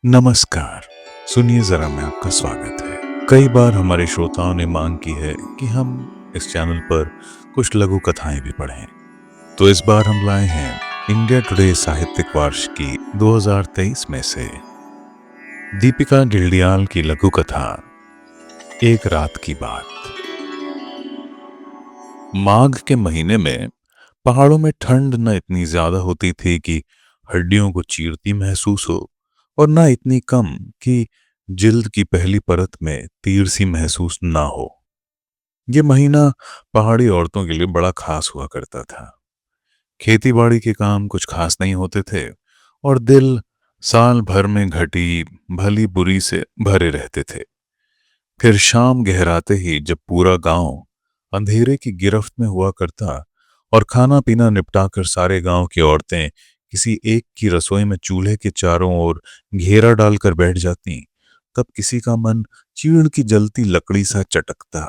नमस्कार। सुनिए जरा, मैं आपका स्वागत है। कई बार हमारे श्रोताओं ने मांग की है कि हम इस चैनल पर कुछ लघु कथाएं भी पढ़ें। तो इस बार हम लाए हैं इंडिया टुडे साहित्यिक वर्ष की 2023 में से दीपिका ढिल्डियाल की लघु कथा एक रात की बात। माघ के महीने में पहाड़ों में ठंड न इतनी ज्यादा होती थी कि हड्डियों को चीरती महसूस हो, और न इतनी कम कि जिल्द की पहली परत में तीर सी महसूस ना हो। ये महीना पहाड़ी औरतों के लिए बड़ा खास हुआ करता था। खेती बाड़ी के काम कुछ खास नहीं होते थे और दिल साल भर में घटी भली बुरी से भरे रहते थे। फिर शाम गहराते ही जब पूरा गांव अंधेरे की गिरफ्त में हुआ करता और खाना पीना निपटाकर सारे गांव की औरतें किसी एक की रसोई में चूल्हे के चारों ओर घेरा डालकर बैठ जाती, तब किसी का मन चीड़ की जलती लकड़ी सा चटकता,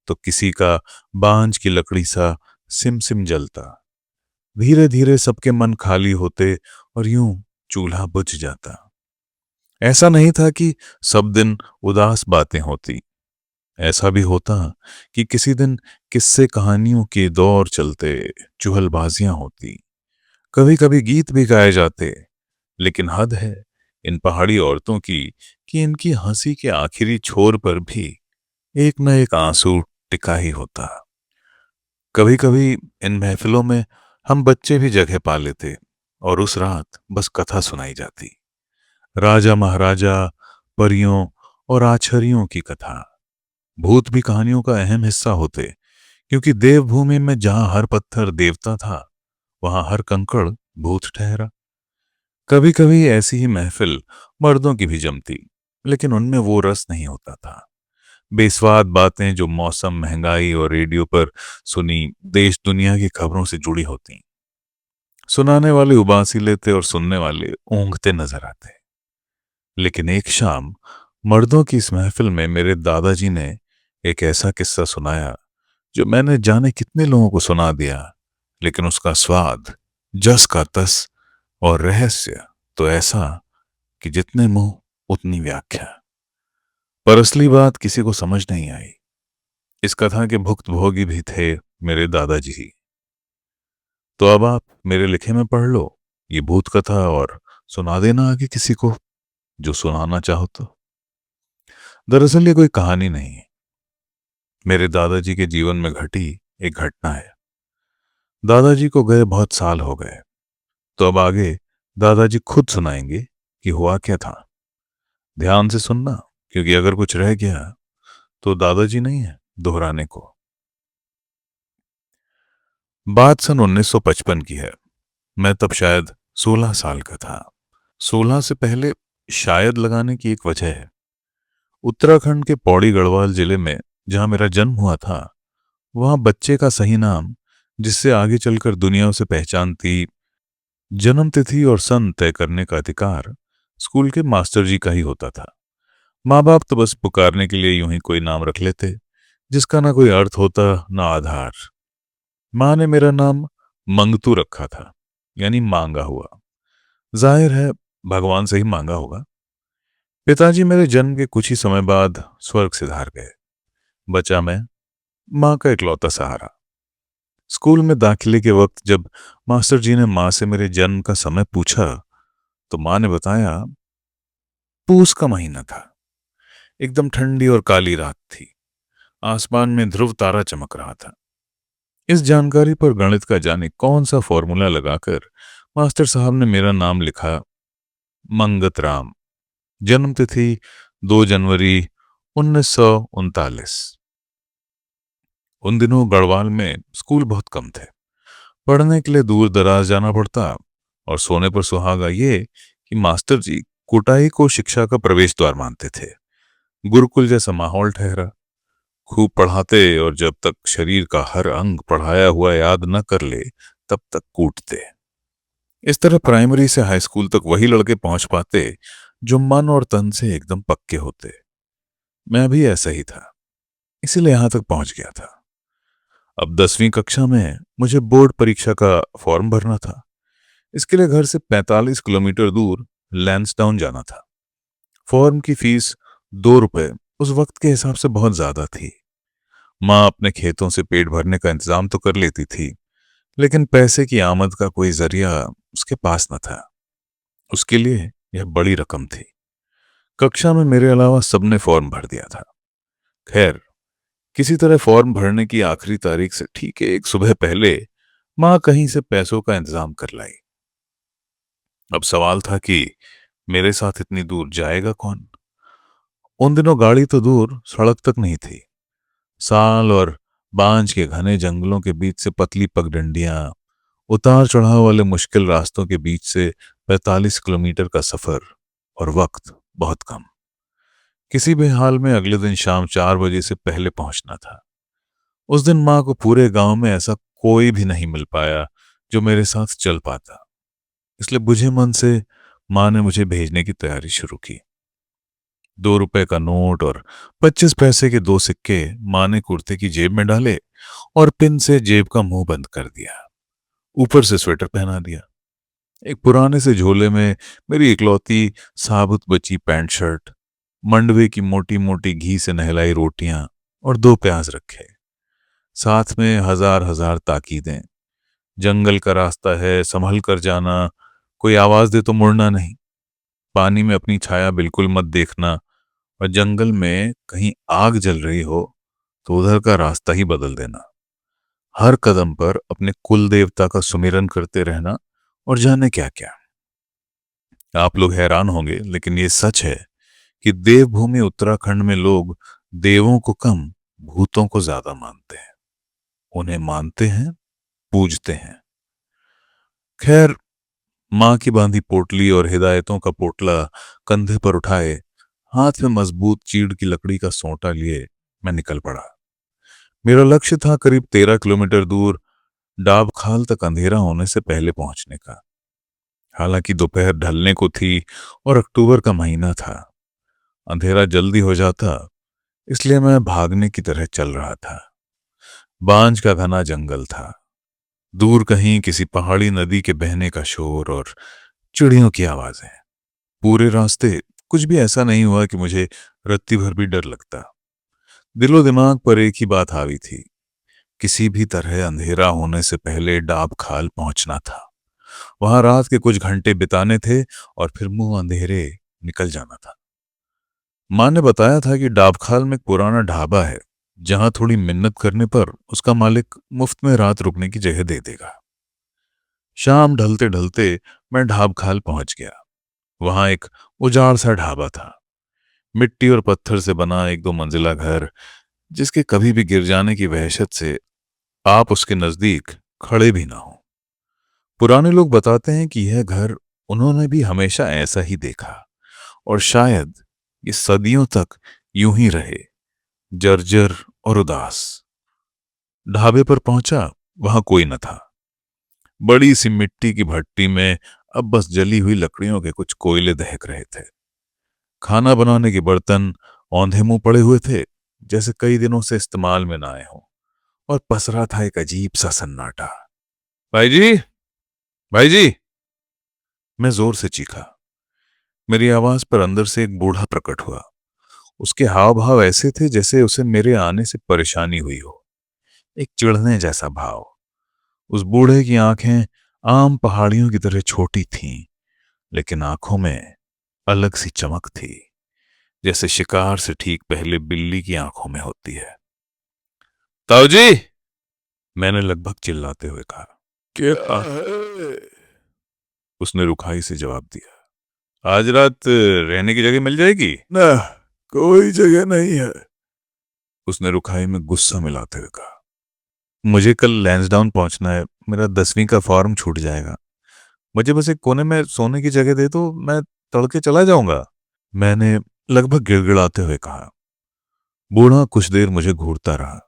तो किसी का बांझ की लकड़ी सा सिम सिम जलता। धीरे धीरे सबके मन खाली होते और यूं चूल्हा बुझ जाता। ऐसा नहीं था कि सब दिन उदास बातें होती। ऐसा भी होता कि किसी दिन किस्से कहानियों के दौर चलते, चुहलबाजियां होती, कभी कभी गीत भी गाए जाते। लेकिन हद है इन पहाड़ी औरतों की कि इनकी हंसी के आखिरी छोर पर भी एक न एक आंसू टिका ही होता। कभी कभी इन महफिलों में हम बच्चे भी जगह पा लेते और उस रात बस कथा सुनाई जाती। राजा महाराजा, परियों और आछरियों की कथा। भूत भी कहानियों का अहम हिस्सा होते, क्योंकि देवभूमि में जहां हर पत्थर देवता था, वहां हर कंकड़ भूत ठहरा। कभी कभी ऐसी ही महफिल मर्दों की भी जमती, लेकिन उनमें वो रस नहीं होता था। बेस्वाद बातें जो मौसम, महंगाई और रेडियो पर सुनी देश दुनिया की खबरों से जुड़ी होती। सुनाने वाले उबासी लेते और सुनने वाले ऊंघते नजर आते। लेकिन एक शाम मर्दों की इस महफिल में मेरे दादाजी ने एक ऐसा किस्सा सुनाया जो मैंने जाने कितने लोगों को सुना दिया, लेकिन उसका स्वाद, जस का तस और रहस्य तो ऐसा कि जितने मुंह उतनी व्याख्या। पर असली बात किसी को समझ नहीं आई। इस कथा के भुक्तभोगी भी थे मेरे दादाजी ही। तो अब आप मेरे लिखे में पढ़ लो ये भूत कथा और सुना देना आगे किसी को जो सुनाना चाहो तो। दरअसल ये कोई कहानी नहीं है, मेरे दादाजी के जीवन में घटी एक घटना है। दादाजी को गए बहुत साल हो गए, तो अब आगे दादाजी खुद सुनाएंगे कि हुआ क्या था। ध्यान से सुनना, क्योंकि अगर कुछ रह गया तो दादाजी नहीं है दोहराने को। बात सन 1955 की है। मैं तब शायद 16 साल का था। 16 से पहले शायद लगाने की एक वजह है। उत्तराखंड के पौड़ी गढ़वाल जिले में जहां मेरा जन्म हुआ था, वहां बच्चे का सही नाम, जिससे आगे चलकर दुनिया उसे पहचानती, जन्म तिथि और सन तय करने का अधिकार स्कूल के मास्टर जी का ही होता था। माँ बाप तो बस पुकारने के लिए यूं ही कोई नाम रख लेते, जिसका ना कोई अर्थ होता ना आधार। माँ ने मेरा नाम मंगतू रखा था, यानी मांगा हुआ। जाहिर है भगवान से ही मांगा होगा। पिताजी मेरे जन्म के कुछ ही समय बाद स्वर्ग सिधार गए। बचा मैं, माँ का इकलौता सहारा। स्कूल में दाखिले के वक्त जब मास्टर जी ने माँ से मेरे जन्म का समय पूछा, तो माँ ने बताया पूस का महीना था। एकदम ठंडी और काली रात थी। आसमान में ध्रुव तारा चमक रहा था। इस जानकारी पर गणित का जाने कौन सा फॉर्मूला लगाकर मास्टर साहब ने मेरा नाम लिखा मंगत राम। जन्म तिथि 2 जनवरी 1939। उन दिनों गढ़वाल में स्कूल बहुत कम थे। पढ़ने के लिए दूर दराज जाना पड़ता, और सोने पर सुहागा ये कि मास्टर जी कुटाई को शिक्षा का प्रवेश द्वार मानते थे। गुरुकुल जैसा माहौल ठहरा। खूब पढ़ाते और जब तक शरीर का हर अंग पढ़ाया हुआ याद न कर ले, तब तक कूटते। इस तरह प्राइमरी से हाई स्कूल तक वही लड़के पहुंच पाते जो मन और तन से एकदम पक्के होते। मैं भी ऐसा ही था, इसीलिए यहां तक पहुंच गया था। अब 10वीं कक्षा में मुझे बोर्ड परीक्षा का फॉर्म भरना था। इसके लिए घर से 45 किलोमीटर दूर लैंसडाउन जाना था। फॉर्म की फीस 2 रुपए उस वक्त के हिसाब से बहुत ज्यादा थी। माँ अपने खेतों से पेट भरने का इंतजाम तो कर लेती थी, लेकिन पैसे की आमद का कोई जरिया उसके पास न था। उसके लिए यह बड़ी रकम थी। कक्षा में मेरे अलावा सबने फॉर्म भर दिया था। खैर, किसी तरह फॉर्म भरने की आखिरी तारीख से ठीक एक सुबह पहले माँ कहीं से पैसों का इंतजाम कर लाई। अब सवाल था कि मेरे साथ इतनी दूर जाएगा कौन। उन दिनों गाड़ी तो दूर, सड़क तक नहीं थी। साल और बांझ के घने जंगलों के बीच से पतली पगडंडियां, उतार चढ़ाव वाले मुश्किल रास्तों के बीच से 45 किलोमीटर का सफर, और वक्त बहुत कम। किसी भी हाल में अगले दिन शाम 4 बजे से पहले पहुंचना था। उस दिन माँ को पूरे गांव में ऐसा कोई भी नहीं मिल पाया जो मेरे साथ चल पाता, इसलिए बुझे मन से माँ ने मुझे भेजने की तैयारी शुरू की। 2 रुपए का नोट और 25 पैसे के 2 सिक्के माँ ने कुर्ते की जेब में डाले और पिन से जेब का मुंह बंद कर दिया। ऊपर से स्वेटर पहना दिया। एक पुराने से झोले में मेरी इकलौती साबुत बची पैंट शर्ट, मंडवे की मोटी मोटी घी से नहलाई रोटियां और 2 प्याज रखे। साथ में हजार हजार ताकीदें। जंगल का रास्ता है, संभल कर जाना, कोई आवाज दे तो मुड़ना नहीं, पानी में अपनी छाया बिल्कुल मत देखना, और जंगल में कहीं आग जल रही हो तो उधर का रास्ता ही बदल देना। हर कदम पर अपने कुल देवता का सुमिरन करते रहना, और जाने क्या क्या। आप लोग हैरान होंगे, लेकिन ये सच है कि देवभूमि उत्तराखंड में लोग देवों को कम, भूतों को ज्यादा मानते हैं। उन्हें मानते हैं, पूजते हैं। खैर, माँ की बांधी पोटली और हिदायतों का पोटला कंधे पर उठाए, हाथ में मजबूत चीड़ की लकड़ी का सोंटा लिए मैं निकल पड़ा। मेरा लक्ष्य था करीब 13 किलोमीटर दूर डाब खाल तक अंधेरा होने से पहले पहुंचने का। हालांकि दोपहर ढलने को थी और अक्टूबर का महीना था। अंधेरा जल्दी हो जाता, इसलिए मैं भागने की तरह चल रहा था। बांझ का घना जंगल था। दूर कहीं किसी पहाड़ी नदी के बहने का शोर और चिड़ियों की आवाजें। पूरे रास्ते कुछ भी ऐसा नहीं हुआ कि मुझे रत्ती भर भी डर लगता। दिलो दिमाग पर एक ही बात हावी थी, किसी भी तरह अंधेरा होने से पहले डाब खाल पहुंचना था। वहां रात के कुछ घंटे बिताने थे और फिर मुंह अंधेरे निकल जाना था। मां ने बताया था कि डाबखाल में एक पुराना ढाबा है, जहां थोड़ी मिन्नत करने पर उसका मालिक मुफ्त में रात रुकने की जगह दे देगा। शाम ढलते ढलते मैं ढाबखाल पहुंच गया। वहां एक उजाड़ सा ढाबा था। मिट्टी और पत्थर से बना 1-2 मंजिला घर, जिसके कभी भी गिर जाने की वहशत से आप उसके नजदीक खड़े भी ना हो। पुराने लोग बताते हैं कि यह घर उन्होंने भी हमेशा ऐसा ही देखा, और शायद ये सदियों तक यूं ही रहे, जर्जर और उदास। ढाबे पर पहुंचा, वहां कोई न था। बड़ी सी मिट्टी की भट्टी में अब बस जली हुई लकड़ियों के कुछ कोयले दहक रहे थे। खाना बनाने के बर्तन औंधे मुंह पड़े हुए थे, जैसे कई दिनों से इस्तेमाल में ना आए हों, और पसरा था एक अजीब सा सन्नाटा। भाई जी, भाई जी, मैं जोर से चीखा। मेरी आवाज पर अंदर से एक बूढ़ा प्रकट हुआ। उसके हाव भाव ऐसे थे जैसे उसे मेरे आने से परेशानी हुई हो, एक चिढ़ने जैसा भाव। उस बूढ़े की आंखें आम पहाड़ियों की तरह छोटी थीं, लेकिन आंखों में अलग सी चमक थी, जैसे शिकार से ठीक पहले बिल्ली की आंखों में होती है। ताऊ जी, मैंने लगभग चिल्लाते हुए कहा। क्या है? उसने रुखाई से जवाब दिया। आज रात रहने की जगह मिल जाएगी ना? कोई जगह नहीं है, उसने रुखाई में गुस्सा मिलाते हुए कहा। मुझे कल लैंसडाउन पहुंचना है, मेरा 10वीं का फॉर्म छूट जाएगा। मुझे बस एक कोने में सोने की जगह दे दो, मैं तड़के चला जाऊंगा, मैंने लगभग गिड़गिड़ाते हुए कहा। बूढ़ा कुछ देर मुझे घूरता रहा।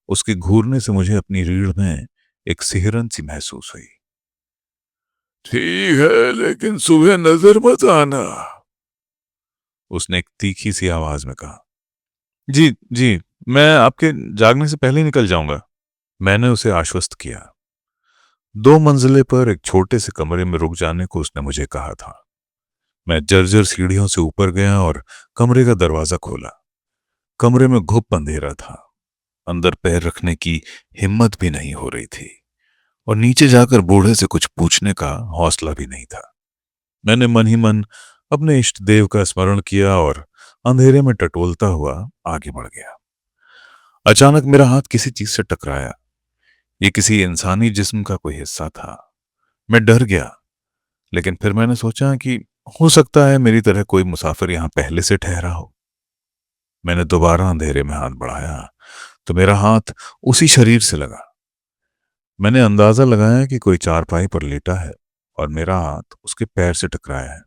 उसके घूरने से मुझे अपनी रीढ़ में एक सिहरन सी महसूस हुई। ठीक है, लेकिन सुबह नजर मत आना, उसने एक तीखी सी आवाज में कहा। जी जी, मैं आपके जागने से पहले ही निकल जाऊंगा, मैंने उसे आश्वस्त किया। 2 मंजिले पर एक छोटे से कमरे में रुक जाने को उसने मुझे कहा था। मैं जर्जर सीढ़ियों से ऊपर गया और कमरे का दरवाजा खोला। कमरे में घुप अंधेरा था। अंदर पैर रखने की हिम्मत भी नहीं हो रही थी और नीचे जाकर बूढ़े से कुछ पूछने का हौसला भी नहीं था। मैंने मन ही मन अपने इष्ट देव का स्मरण किया और अंधेरे में टटोलता हुआ आगे बढ़ गया। अचानक मेरा हाथ किसी चीज से टकराया। ये किसी इंसानी जिस्म का कोई हिस्सा था। मैं डर गया, लेकिन फिर मैंने सोचा कि हो सकता है मेरी तरह कोई मुसाफिर यहां पहले से ठहरा हो। मैंने दोबारा अंधेरे में हाथ बढ़ाया तो मेरा हाथ उसी शरीर से लगा। मैंने अंदाजा लगाया कि कोई चारपाई पर लेटा है और मेरा हाथ उसके पैर से टकराया है।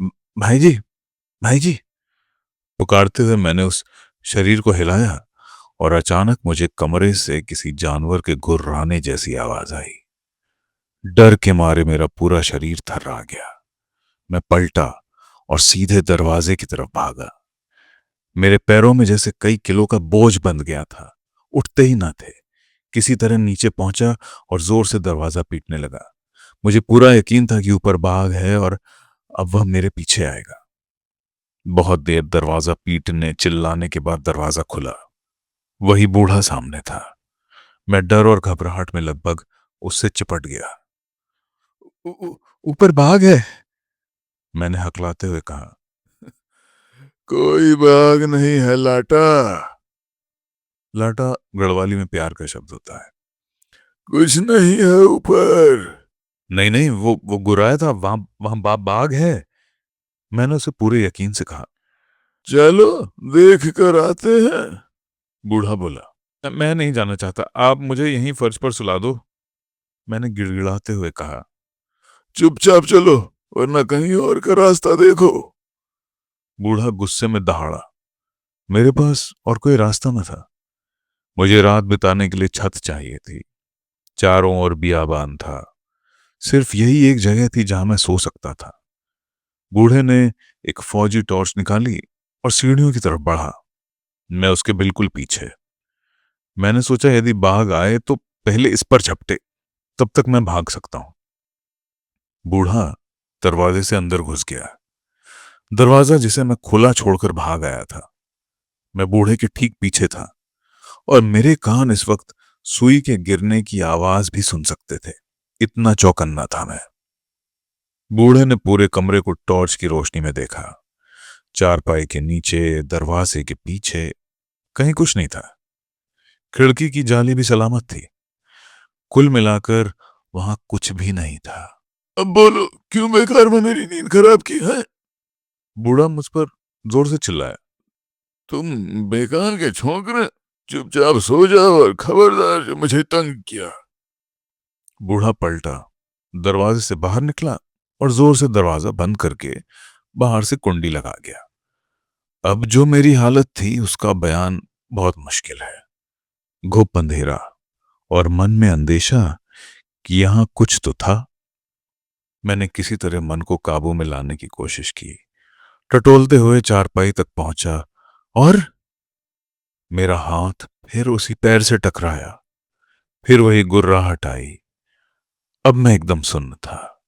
"म- भाई जी, भाई जी!" पुकारते हुए मैंने उस शरीर को हिलाया और अचानक मुझे कमरे से किसी जानवर के गुर्राने जैसी आवाज आई। डर के मारे मेरा पूरा शरीर थर्रा गया। मैं पलटा और सीधे दरवाजे की तरफ भागा। मेरे पैरों में जैसे कई किलो का बोझ बंध गया था। उठते ही ना थे। किसी तरह नीचे पहुंचा और जोर से दरवाजा पीटने लगा। मुझे पूरा यकीन था कि ऊपर बाघ है और अब वह मेरे पीछे आएगा। बहुत देर दरवाजा पीटने चिल्लाने के बाद दरवाजा खुला। वही बूढ़ा सामने था। मैं डर और घबराहट में लगभग उससे चिपट गया। "ऊ- ऊ- ऊपर बाघ है!" मैंने हकलाते हुए कहा। "कोई बाघ नहीं है लाटा।" लाटा गढ़वाली में प्यार का शब्द होता है। "कुछ नहीं है ऊपर।" नहीं नहीं, वो गुर्राया था, वहां वहां बाघ है। मैंने उसे पूरे यकीन से कहा। "चलो देख कर आते हैं," बूढ़ा बोला। "मैं नहीं जाना चाहता, आप मुझे यहीं फर्श पर सुला दो," मैंने गिड़गिड़ाते हुए कहा। "चुपचाप चलो, वरना कहीं और का रास्ता देखो," बूढ़ा गुस्से में दहाड़ा। मेरे पास और कोई रास्ता न था। मुझे रात बिताने के लिए छत चाहिए थी। चारों ओर बियाबान था। सिर्फ यही एक जगह थी जहां मैं सो सकता था। बूढ़े ने एक फौजी टॉर्च निकाली और सीढ़ियों की तरफ बढ़ा। मैं उसके बिल्कुल पीछे। मैंने सोचा यदि बाघ आए तो पहले इस पर झपटे, तब तक मैं भाग सकता हूं। बूढ़ा दरवाजे से अंदर घुस गया। दरवाजा जिसे मैं खुला छोड़कर भाग आया था। मैं बूढ़े के ठीक पीछे था और मेरे कान इस वक्त सुई के गिरने की आवाज भी सुन सकते थे। इतना चौकन्ना था मैं। बूढ़े ने पूरे कमरे को टॉर्च की रोशनी में देखा। चारपाई के नीचे, दरवाजे के पीछे कहीं कुछ नहीं था। खिड़की की जाली भी सलामत थी। कुल मिलाकर वहां कुछ भी नहीं था। "अब बोलो, क्यों बेकार में मेरी नींद खराब की है?" बूढ़ा मुझ पर जोर से चिल्लाया। "तुम बेकार के छौंक रहे, चुपचाप सो जाओ और खबरदार जो मुझे तंग किया।" बूढ़ा पलटा, दरवाजे से बाहर निकला और जोर से दरवाजा बंद करके बाहर से कुंडी लगा गया। अब जो मेरी हालत थी उसका बयान बहुत मुश्किल है। घुप अंधेरा और मन में अंदेशा कि यहां कुछ तो था। मैंने किसी तरह मन को काबू में लाने की कोशिश की। टटोलते हुए चारपाई तक पहुंचा और मेरा हाथ फिर उसी पैर से टकराया। फिर वही गुर्राहट आई। अब मैं एकदम सुन्न था।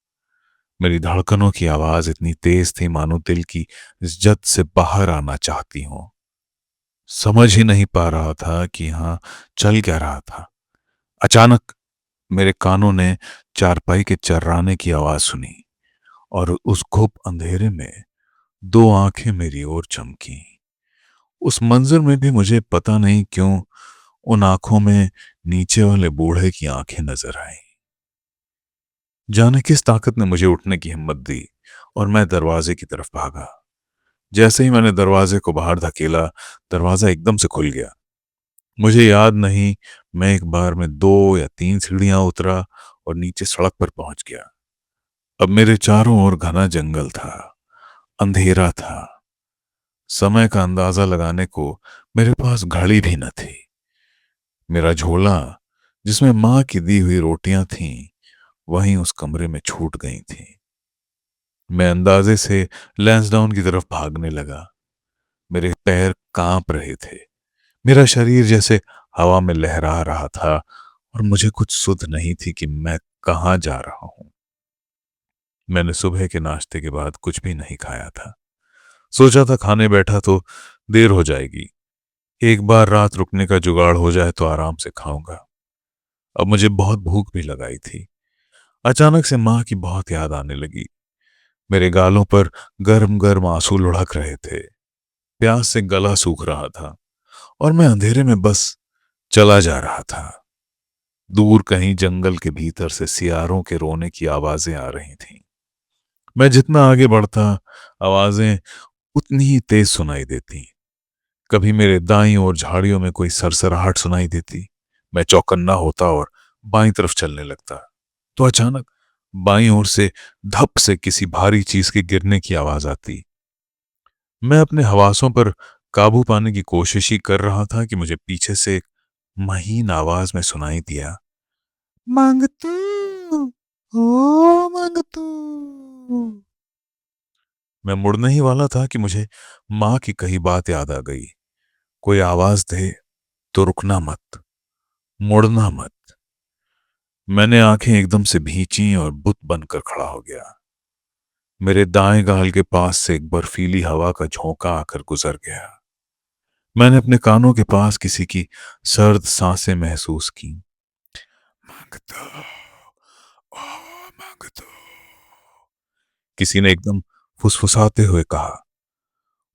मेरी धड़कनों की आवाज इतनी तेज थी मानो दिल की इस जद से बाहर आना चाहती हो। समझ ही नहीं पा रहा था कि यहां चल क्या रहा था। अचानक मेरे कानों ने चारपाई के चर्राने की आवाज सुनी और उस घुप अंधेरे में दो आंखें मेरी ओर चमकी। उस मंजर में भी मुझे पता नहीं क्यों उन आंखों में नीचे वाले बूढ़े की आंखें नजर आईं। जाने किस ताकत ने मुझे उठने की हिम्मत दी और मैं दरवाजे की तरफ भागा। जैसे ही मैंने दरवाजे को बाहर धकेला, दरवाजा एकदम से खुल गया। मुझे याद नहीं, मैं एक बार में 2 या 3 सीढ़ियां उतरा और नीचे सड़क पर पहुंच गया। अब मेरे चारों ओर घना जंगल था, अंधेरा था। समय का अंदाजा लगाने को मेरे पास घड़ी भी न थी। मेरा झोला, जिसमें माँ की दी हुई रोटियां थीं, वहीं उस कमरे में छूट गई थीं। मैं अंदाजे से लैंसडाउन की तरफ भागने लगा। मेरे पैर कांप रहे थे। मेरा शरीर जैसे हवा में लहरा रहा था और मुझे कुछ सुध नहीं थी कि मैं कहां जा रहा हूं। मैंने सुबह के नाश्ते के बाद कुछ भी नहीं खाया था। सोचा था खाने बैठा तो देर हो जाएगी, एक बार रात रुकने का जुगाड़ हो जाए तो आराम से खाऊंगा। अब मुझे बहुत भूख भी लगाई थी। अचानक से माँ की बहुत याद आने लगी। मेरे गालों पर गर्म गर्म आंसू लुढ़क रहे थे। प्यास से गला सूख रहा था और मैं अंधेरे में बस चला जा रहा था। दूर कहीं जंगल के भीतर से सियारों के रोने की आवाजें आ रही थीं। मैं जितना आगे बढ़ता, आवाजें उतनी ही तेज सुनाई देती। कभी मेरे दाईं ओर झाड़ियों में कोई सरसराहट सुनाई देती। मैं चौकन्ना होता और बाईं तरफ चलने लगता। तो अचानक बाईं ओर से धप से किसी भारी चीज के गिरने की आवाज आती। मैं अपने हवासों पर काबू पाने की कोशिश ही कर रहा था कि मुझे पीछे से एक महीन आवाज में सुनाई दिया, मांगतू, ओ मांगतू। मैं मुड़ने ही वाला था कि मुझे माँ की कही बात याद आ गई। कोई आवाज दे तो रुकना मत, मुड़ना मत। मैंने आंखें एकदम से भींची और बुत बनकर खड़ा हो गया। मेरे दाएं गाल के पास से एक बर्फीली हवा का झोंका आकर गुजर गया। मैंने अपने कानों के पास किसी की सर्द सांसें महसूस की। मांगतो, ओ मांगतो, किसी ने एकदम फुसफुसाते हुए कहा।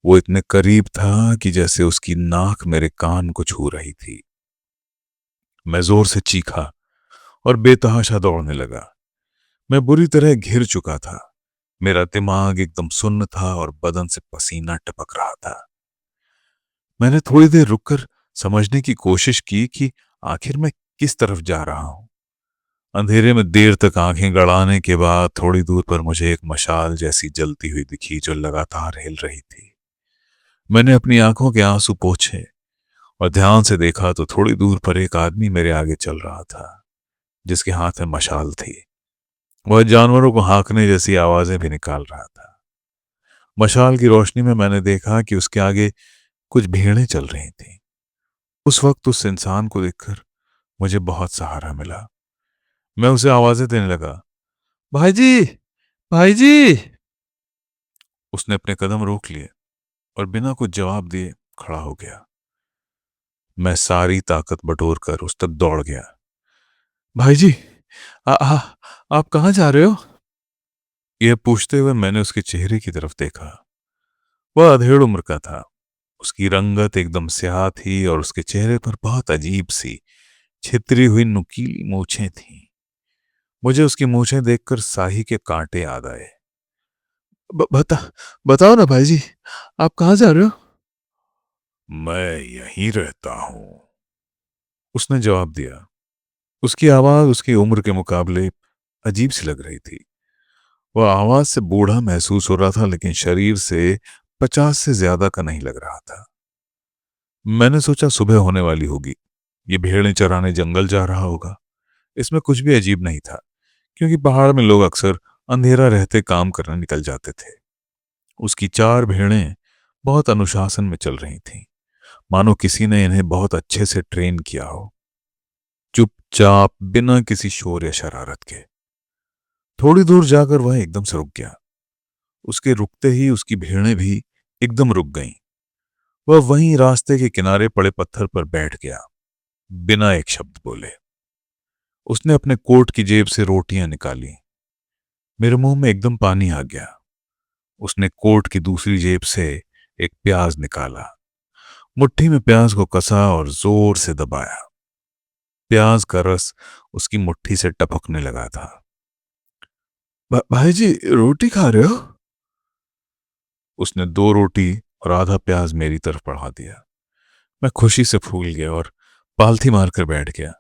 वो इतने करीब था कि जैसे उसकी नाक मेरे कान को छू रही थी। मैं जोर से चीखा और बेतहाशा दौड़ने लगा। मैं बुरी तरह घिर चुका था। मेरा दिमाग एकदम सुन्न था और बदन से पसीना टपक रहा था। मैंने थोड़ी देर रुककर समझने की कोशिश की कि आखिर मैं किस तरफ जा रहा हूं। अंधेरे में देर तक आंखें गड़ाने के बाद थोड़ी दूर पर मुझे एक मशाल जैसी जलती हुई दिखी जो लगातार हिल रही थी। मैंने अपनी आंखों के आंसू पोंछे और ध्यान से देखा तो थोड़ी दूर पर एक आदमी मेरे आगे चल रहा था, जिसके हाथ में मशाल थी। वह जानवरों को हाँकने जैसी आवाजें भी निकाल रहा था। मशाल की रोशनी में मैंने देखा कि उसके आगे कुछ भीड़ें चल रही थीं। उस वक्त उस इंसान को देखकर मुझे बहुत सहारा मिला। मैं उसे आवाजें देने लगा, भाई जी, भाई जी। उसने अपने कदम रोक लिए और बिना कुछ जवाब दिए खड़ा हो गया। मैं सारी ताकत बटोर कर उस तक दौड़ गया। भाई जी, आप कहाँ जा रहे हो? यह पूछते हुए मैंने उसके चेहरे की तरफ देखा। वह अधेड़ उम्र का था। उसकी रंगत एकदम स्याह थी और उसके चेहरे पर बहुत अजीब सी छितरी हुई नुकीली मूछें थीं। मुझे उसकी मूछें देखकर साही के कांटे याद आए। ब, बता बताओ ना भाई जी, आप कहाँ जा रहे हो? मैं यहीं रहता हूं, उसने जवाब दिया। उसकी आवाज उसकी उम्र के मुकाबले अजीब सी लग रही थी। वह आवाज से बूढ़ा महसूस हो रहा था, लेकिन शरीर से 50 से ज्यादा का नहीं लग रहा था। मैंने सोचा सुबह होने वाली होगी, ये भेड़ें चराने जंगल जा रहा होगा। इसमें कुछ भी अजीब नहीं था, क्योंकि पहाड़ में लोग अक्सर अंधेरा रहते काम करने निकल जाते थे। उसकी 4 भेड़ें बहुत अनुशासन में चल रही थीं, मानो किसी ने इन्हें बहुत अच्छे से ट्रेन किया हो। चुपचाप, बिना किसी शोर या शरारत के। थोड़ी दूर जाकर वह एकदम से रुक गया। उसके रुकते ही उसकी भेड़ें भी एकदम रुक गईं। वह वहीं रास्ते के किनारे पड़े पत्थर पर बैठ गया, बिना एक शब्द बोले। उसने अपने कोट की जेब से रोटियां निकाली। मेरे मुंह में एकदम पानी आ गया। उसने कोट की दूसरी जेब से एक प्याज निकाला, मुट्ठी में प्याज को कसा और जोर से दबाया। प्याज का रस उसकी मुट्ठी से टपकने लगा था। भाई जी, रोटी खा रहे हो? उसने 2 रोटी और आधा प्याज मेरी तरफ बढ़ा दिया। मैं खुशी से फूल गया और पालथी मारकर बैठ गया।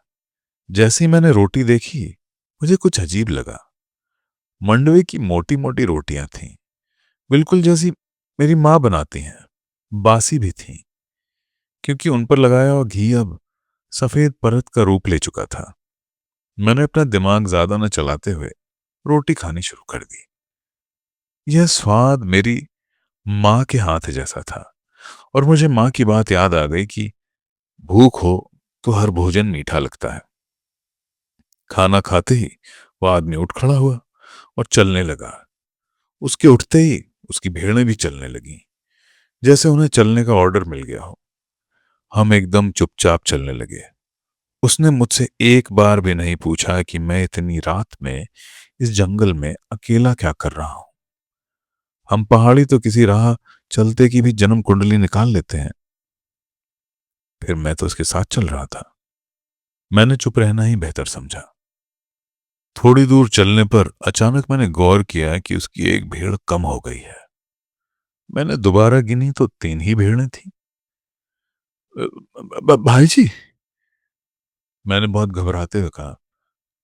जैसे ही मैंने रोटी देखी, मुझे कुछ अजीब लगा। मंडवे की मोटी मोटी रोटियां थीं, बिल्कुल जैसी मेरी माँ बनाती हैं। बासी भी थीं, क्योंकि उन पर लगाया हुआ घी अब सफेद परत का रूप ले चुका था। मैंने अपना दिमाग ज्यादा न चलाते हुए रोटी खानी शुरू कर दी। यह स्वाद मेरी माँ के हाथ जैसा था और मुझे माँ की बात याद आ गई कि भूख हो तो हर भोजन मीठा लगता है। खाना खाते ही वह आदमी उठ खड़ा हुआ और चलने लगा। उसके उठते ही उसकी भेड़ें भी चलने लगीं, जैसे उन्हें चलने का ऑर्डर मिल गया हो। हम एकदम चुपचाप चलने लगे। उसने मुझसे एक बार भी नहीं पूछा कि मैं इतनी रात में इस जंगल में अकेला क्या कर रहा हूं। हम पहाड़ी तो किसी राह चलते की भी जन्म कुंडली निकाल लेते हैं। फिर मैं तो उसके साथ चल रहा था। मैंने चुप रहना ही बेहतर समझा। थोड़ी दूर चलने पर अचानक मैंने गौर किया कि उसकी एक भेड़ कम हो गई है। मैंने दोबारा गिनी तो 3 ही भेड़ें थी। भाई जी, मैंने बहुत घबराते हुए कहा,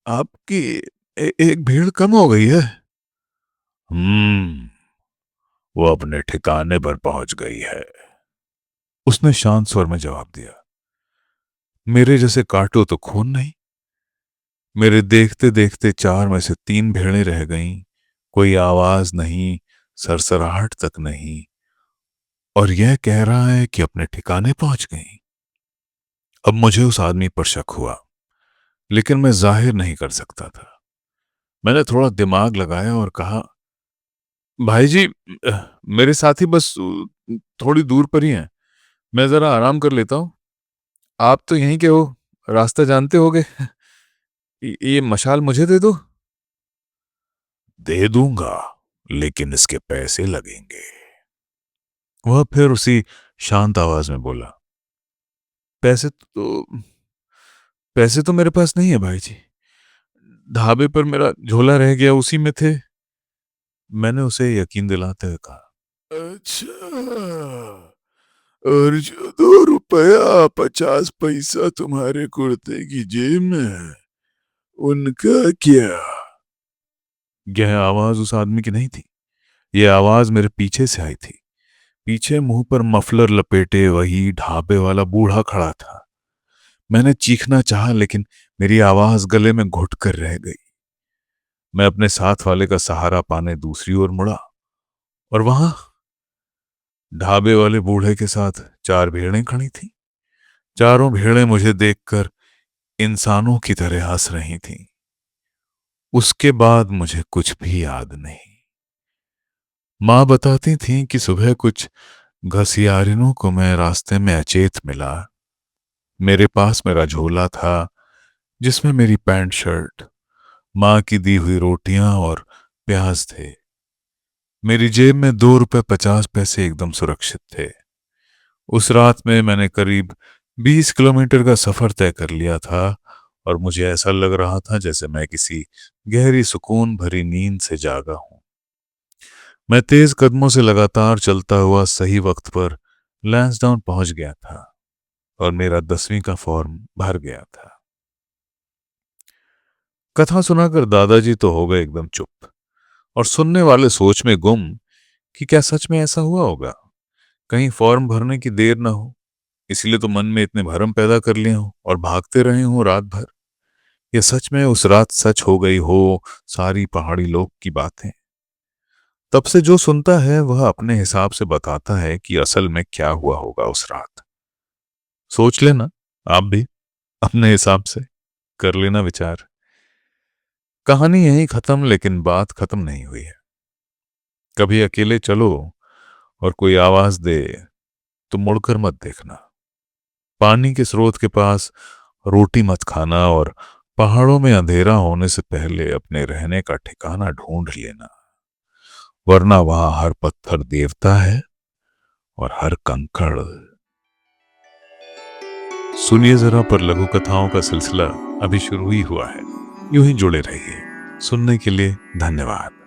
आपकी एक भेड़ कम हो गई है। हम्म, वो अपने ठिकाने पर पहुंच गई है, उसने शांत स्वर में जवाब दिया। मेरे जैसे काटो तो खून नहीं। मेरे देखते देखते 4 में से 3 भेड़ें रह गईं। कोई आवाज नहीं, सरसराहट तक नहीं, और यह कह रहा है कि अपने ठिकाने पहुंच गई। अब मुझे उस आदमी पर शक हुआ, लेकिन मैं जाहिर नहीं कर सकता था। मैंने थोड़ा दिमाग लगाया और कहा, भाई जी, मेरे साथी बस थोड़ी दूर पर ही हैं। मैं जरा आराम कर लेता हूँ। आप तो यहीं के हो, रास्ता जानते होगे। ये मशाल मुझे दे दो। दे दूंगा, लेकिन इसके पैसे लगेंगे। वह फिर उसी शांत आवाज में बोला, पैसे तो पैसे तो मेरे पास नहीं है भाई जी। ढाबे पर मेरा झोला रह गया, उसी में थे। मैंने उसे यकीन दिलाते हुए कहा, अच्छा, और जो 2 रुपया 50 पैसा तुम्हारे कुर्ते की जेब में है, उनका क्या? यह आवाज उस आदमी की नहीं थी। यह आवाज मेरे पीछे से आई थी। पीछे मुंह पर मफलर लपेटे वही ढाबे वाला बूढ़ा खड़ा था। मैंने चीखना चाहा, लेकिन मेरी आवाज गले में घुट कर रह गई। मैं अपने साथ वाले का सहारा पाने दूसरी ओर मुड़ा, और वहां ढाबे वाले बूढ़े के साथ 4 भेड़ें खड़ी थीं। चारों भेड़ें मुझे देखकर इंसानों की तरह हंस रही थीं। उसके बाद मुझे कुछ भी याद नहीं। माँ बताती थीं कि सुबह कुछ घसियारिनों को मैं रास्ते में अचेत मिला। मेरे पास मेरा झोला था, जिसमें मेरी पैंट शर्ट, माँ की दी हुई रोटियां और प्याज थे। मेरी जेब में 2 रुपए 50 पैसे एकदम सुरक्षित थे। उस रात में मैंने करीब 20 किलोमीटर का सफर तय कर लिया था, और मुझे ऐसा लग रहा था जैसे मैं किसी गहरी सुकून भरी नींद से जागा हूं। मैं तेज कदमों से लगातार चलता हुआ सही वक्त पर लैंसडाउन पहुंच गया था, और मेरा 10वीं का फॉर्म भर गया था। कथा सुनाकर दादाजी तो हो गए एकदम चुप, और सुनने वाले सोच में गुम कि क्या सच में ऐसा हुआ होगा। कहीं फॉर्म भरने की देर ना हो, इसलिए तो मन में इतने भरम पैदा कर लिए हूं और भागते रहे हूं रात भर। ये सच में उस रात सच हो गई हो सारी पहाड़ी लोग की बातें। तब से जो सुनता है वह अपने हिसाब से बताता है कि असल में क्या हुआ होगा उस रात। सोच लेना, आप भी अपने हिसाब से कर लेना विचार। कहानी यहीं खत्म, लेकिन बात खत्म नहीं हुई है। कभी अकेले चलो और कोई आवाज दे तो मुड़कर मत देखना। पानी के स्रोत के पास रोटी मत खाना, और पहाड़ों में अंधेरा होने से पहले अपने रहने का ठिकाना ढूंढ लेना, वरना वहां हर पत्थर देवता है और हर कंकड़। सुनिए जरा पर लघु कथाओं का सिलसिला अभी शुरू ही हुआ है। यूं ही जुड़े रहिए। सुनने के लिए धन्यवाद।